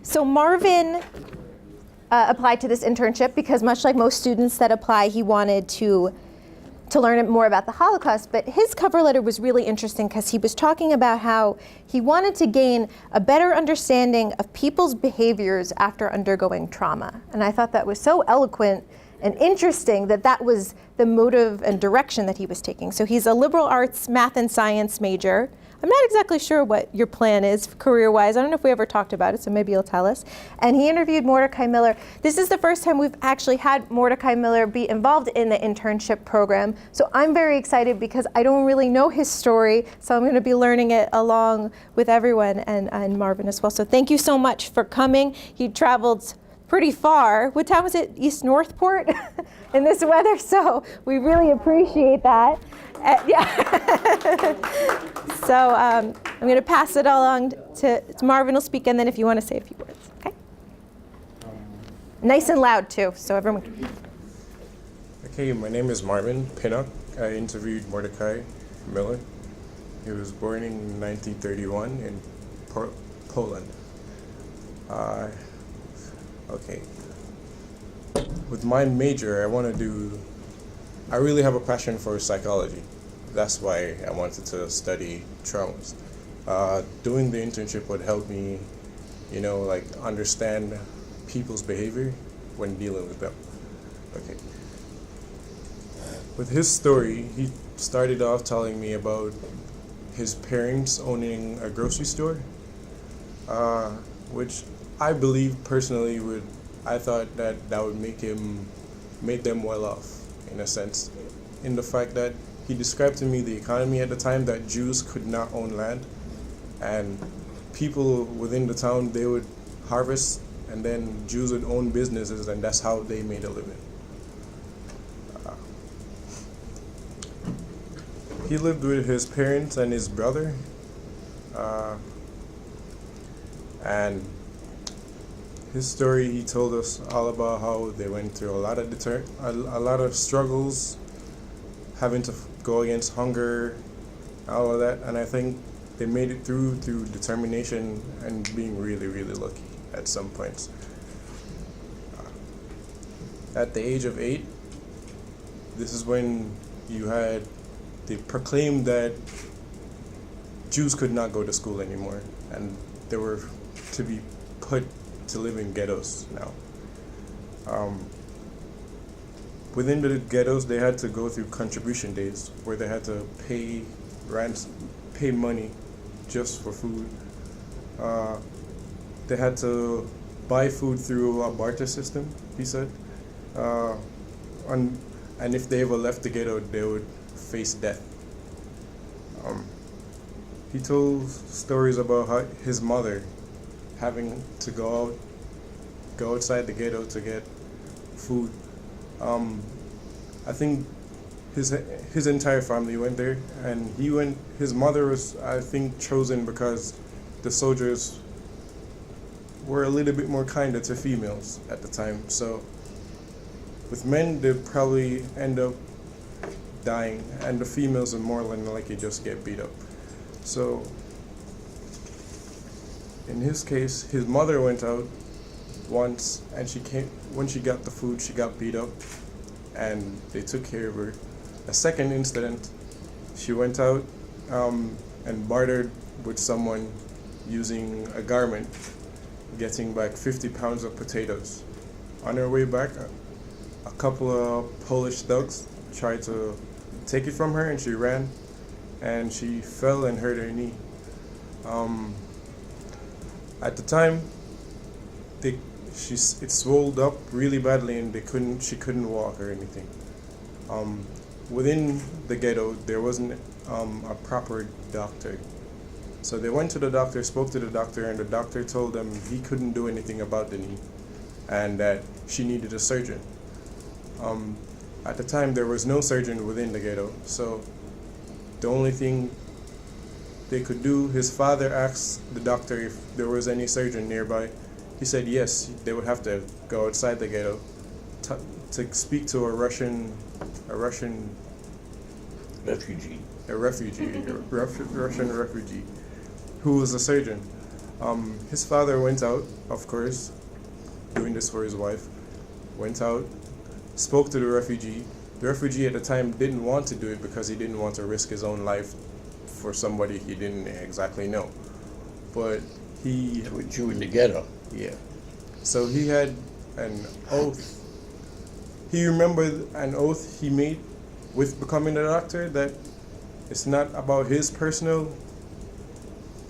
So Marvin applied to this internship because, much like most students that apply, he wanted to learn more about the Holocaust. But his cover letter was really interesting because he was talking about how he wanted to gain a better understanding of people's behaviors after undergoing trauma. And I thought that was so eloquent and interesting that that was the motive and direction that he was taking. So he's a liberal arts, math and science major. I'm not exactly sure what your plan is career-wise. I don't know if we ever talked about it, so maybe you'll tell us. And he interviewed Mordekai Miller. This is the first time we've actually had Mordekai Miller be involved in the internship program. So I'm very excited because I don't really know his story, so I'm going to be learning it along with everyone and Marvin as well. So thank you so much for coming. He traveled pretty far. What town was it? East Northport in this weather, so we really appreciate that. Yeah. So I'm going to pass it along to Marvin will speak, and then if you want to say a few words, okay? Nice and loud too, so everyone can hear. Okay, my name is Marvin Pinnock. I interviewed Mordekai Miller. He was born in 1931 in Poland. Okay. With my major, I really have a passion for psychology. That's why I wanted to study traumas. Doing the internship would help me, understand people's behavior when dealing with them. Okay. With his story, he started off telling me about his parents owning a grocery store, which I believe personally I thought that would make them well off, in a sense, in the fact that he described to me the economy at the time, that Jews could not own land, and people within the town, they would harvest, and then Jews would own businesses, and that's how they made a living. He lived with his parents and his brother, and his story, he told us all about how they went through a lot of struggles, having to go against hunger, all of that, and I think they made it through determination and being really, really lucky at some points. At the age of 8, this is when they proclaimed that Jews could not go to school anymore, and they were to be put to live in ghettos now. Within the ghettos, they had to go through contribution days where they had to pay money just for food. They had to buy food through a barter system, he said. And if they ever left the ghetto, they would face death. He told stories about how his mother having to go outside the ghetto to get food. I think his entire family went there, and his mother was, I think, chosen because the soldiers were a little bit more kinder to females at the time. So with men, they'd probably end up dying, and the females would more than likely just get beat up. So in his case, his mother went out once, and when she got the food, she got beat up, and they took care of her. A second incident, she went out and bartered with someone using a garment, getting back 50 pounds of potatoes. On her way back, a couple of Polish thugs tried to take it from her, and she ran, and she fell and hurt her knee. At the time, it swelled up really badly, and she couldn't walk or anything. Within the ghetto, there wasn't a proper doctor. So they went to the doctor, spoke to the doctor, and the doctor told them he couldn't do anything about the knee and that she needed a surgeon. At the time, there was no surgeon within the ghetto, so the only thing they could do, his father asked the doctor if there was any surgeon nearby. He said yes, they would have to go outside the ghetto to speak to a Russian refugee. Russian refugee, who was a surgeon. His father went out, of course, doing this for his wife, went out, spoke to the refugee. The refugee at the time didn't want to do it because he didn't want to risk his own life for somebody he didn't exactly know. But he... To a Jew in the ghetto. Yeah. So he had an oath. He remembered an oath he made with becoming a doctor that it's not about his personal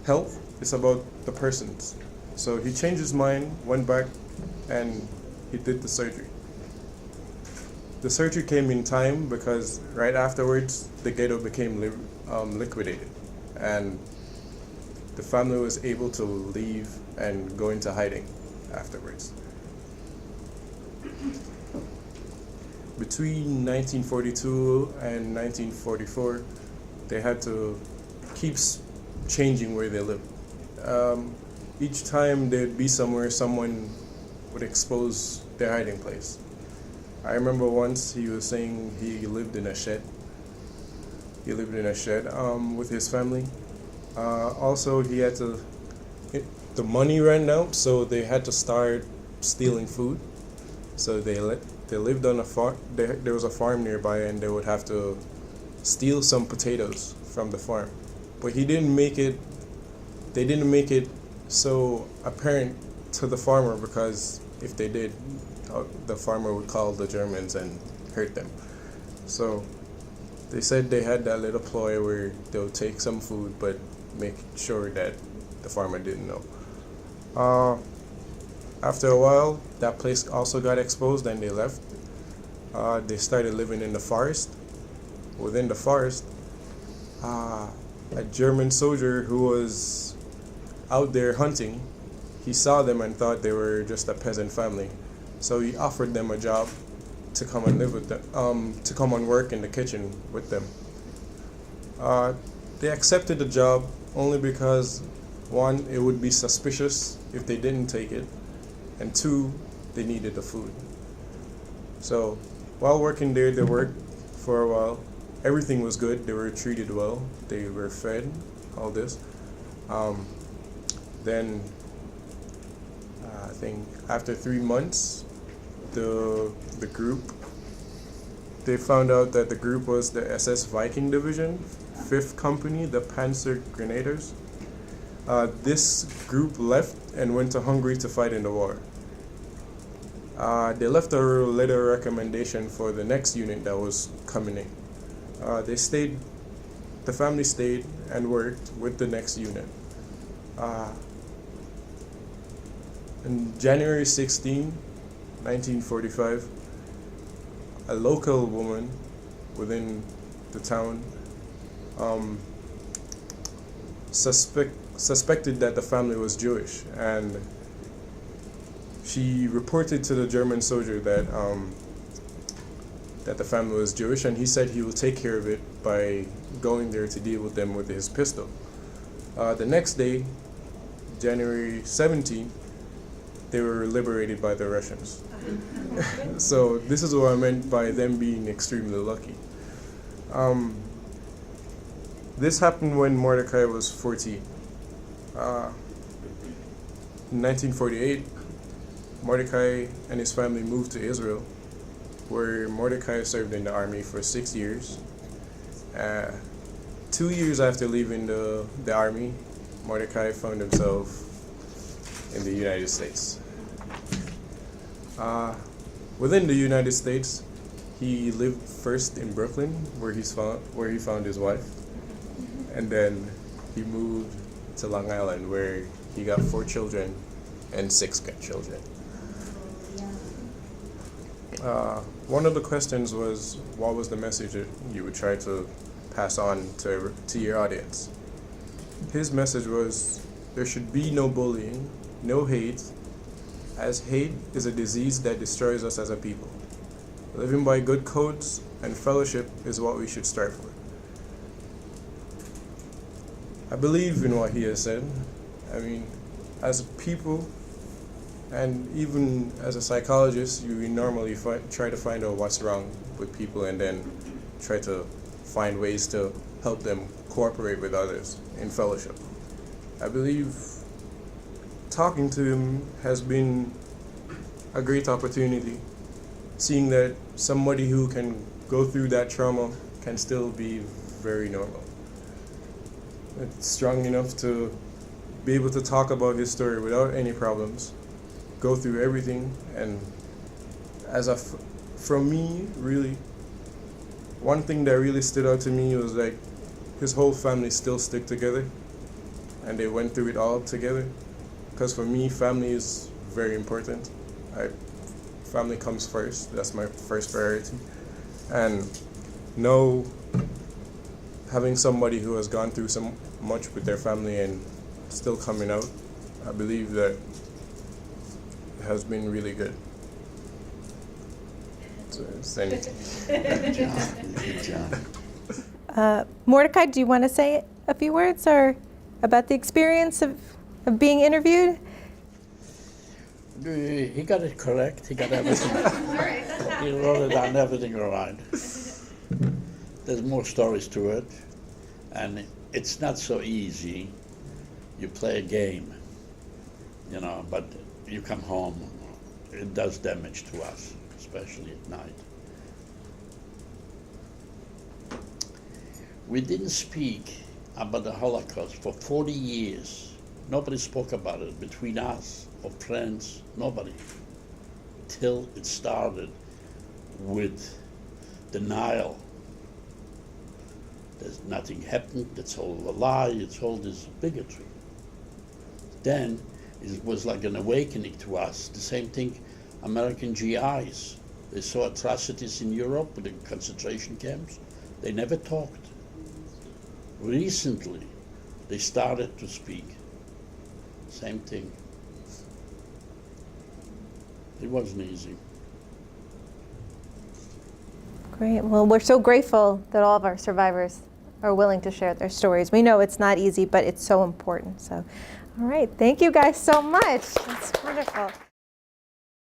health, it's about the person's. So he changed his mind, went back, and he did the surgery. The surgery came in time because right afterwards the ghetto became liquidated, and the family was able to leave and go into hiding afterwards. Between 1942 and 1944, they had to keep changing where they lived. Each time they'd be somewhere, someone would expose their hiding place. I remember once he was saying he lived in a shed. He lived in a shed with his family. Also, he had to, the money ran out, so they had to start stealing food. So they lived on a farm. There was a farm nearby, and they would have to steal some potatoes from the farm. But he didn't make it. They didn't make it so apparent to the farmer, because if they did, the farmer would call the Germans and hurt them. So they said they had that little ploy where they would take some food, but make sure that the farmer didn't know. After a while, that place also got exposed and they left. They started living in the forest. Within the forest, a German soldier who was out there hunting, he saw them and thought they were just a peasant family. So he offered them a job to come and live with them, to come and work in the kitchen with them. They accepted the job only because, one, it would be suspicious if they didn't take it, and two, they needed the food. So while working there, they worked for a while. Everything was good. They were treated well. They were fed, all this. Then I think after 3 months, the group, they found out that the group was the SS Viking Division, 5th Company, the Panzer Grenadiers. This group left and went to Hungary to fight in the war. They left a letter of recommendation for the next unit that was coming in. The family stayed and worked with the next unit. On January 16, 1945, a local woman within the town suspected that the family was Jewish, and she reported to the German soldier that that the family was Jewish, and he said he would take care of it by going there to deal with them with his pistol. The next day, January 17th, they were liberated by the Russians. So this is what I meant by them being extremely lucky. This happened when Mordekai was 14. In 1948, Mordekai and his family moved to Israel, where Mordekai served in the army for 6 years. 2 years after leaving the army, Mordekai found himself in the United States. Within the United States, he lived first in Brooklyn, where he found his wife, and then he moved to Long Island, where he got 4 children and 6 grandchildren. One of the questions was, what was the message that you would try to pass on to your audience? His message was, there should be no bullying, no hate, as hate is a disease that destroys us as a people. Living by good codes and fellowship is what we should strive for. I believe in what he has said. I mean, as people, and even as a psychologist, you normally try to find out what's wrong with people and then try to find ways to help them cooperate with others in fellowship. I believe talking to him has been a great opportunity. Seeing that somebody who can go through that trauma can still be very normal. It's strong enough to be able to talk about his story without any problems, go through everything, and from me, really, one thing that really stood out to me was like his whole family still stick together, and they went through it all together. Because for me, family is very important. Family comes first. That's my first priority. And having somebody who has gone through so much with their family and still coming out, I believe that it has been really good. So, Good job. Mordekai, do you want to say a few words or about the experience of being interviewed? He got it correct. He got everything. He wrote it down, everything right. There's more stories to it, and it's not so easy. You play a game, but you come home, it does damage to us, especially at night. We didn't speak about the Holocaust for 40 years. Nobody spoke about it between us or friends, nobody. Till it started with denial. There's nothing happened, it's all a lie, it's all this bigotry. Then it was like an awakening to us. The same thing, American GIs. They saw atrocities in Europe with the concentration camps. They never talked. Recently, they started to speak. Same thing. It wasn't easy. Great. Well, we're so grateful that all of our survivors are willing to share their stories. We know it's not easy, but it's so important. So, all right. Thank you guys so much. That's wonderful.